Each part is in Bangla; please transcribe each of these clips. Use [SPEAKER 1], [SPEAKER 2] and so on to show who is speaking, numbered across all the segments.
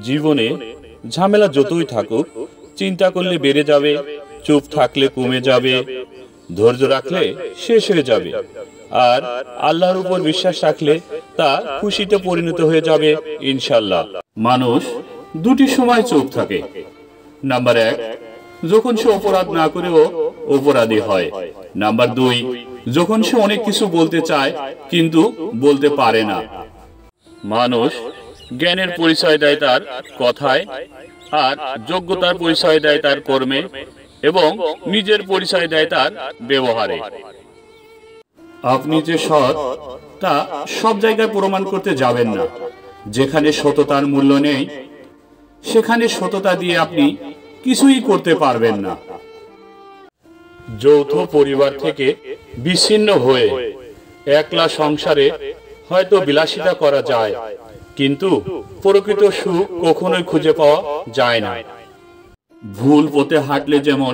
[SPEAKER 1] জীবনে ঝামেলা যতই থাকুক, চিন্তা করলে বেড়ে যাবে, চুপ থাকলে কমে যাবে, ধৈর্য রাখলে শেষ হয়ে যাবে, আর আল্লাহর উপর বিশ্বাস রাখলে তা খুশিতে পরিণত হয়ে যাবে ইনশাল্লাহ। মানুষ দুটি সময় চুপ থাকে। নাম্বার 1, যখন সে অপরাধ না করেও অপরাধী হয়। নাম্বার 2, যখন সে অনেক কিছু বলতে চায় কিন্তু বলতে পারে না। মানুষ জ্ঞানের পরিচয় দেয় তার কথায়, আর যোগ্যতার পরিচয় দেয় তার কর্মে, এবং নিজের পরিচয় দেয় তার ব্যবহারে। আপনি যে সৎ তা সব জায়গায় প্রমাণ করতে যাবেন না। যেখানে সততার মূল্য নেই সেখানে সততা দিয়ে আপনি কিছুই করতে পারবেন না। যৌথ পরিবার থেকে বিচ্ছিন্ন হয়ে একলা সংসারে হয়তো বিলাসিতা করা যায়, কিন্তু প্রকৃত সুখ কখনোই খুঁজে পাওয়া যায় না। ভুল পথে হাঁটলে যেমন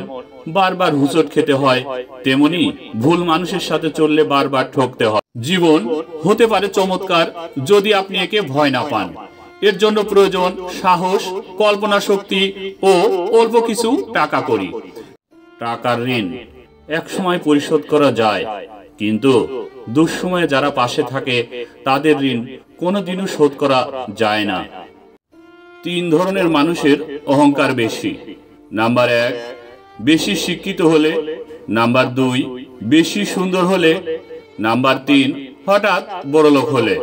[SPEAKER 1] বারবার হোঁচট খেতে হয়, তেমনি ভুল মানুষের সাথে চললে বারবার ঠকতে হয়। জীবন হতে পারে চমৎকার যদি আপনি একে ভয় না পান। এর জন্য প্রয়োজন সাহস, কল্পনা শক্তি ও অল্প কিছু টাকা কড়ি। টাকার ঋণ একসময় পরিশোধ করা যায়, কিন্তু দুঃসময়ে যারা পাশে থাকে তাদের ঋণ কোনোদিনও শোধ করা যায় না। 3 ধরনের মানুষের অহংকার বেশি। নাম্বার 1, বেশি শিক্ষিত হলে। নাম্বার 2, বেশি সুন্দর হলে। নাম্বার 3, হঠাৎ বড়লোক হলে।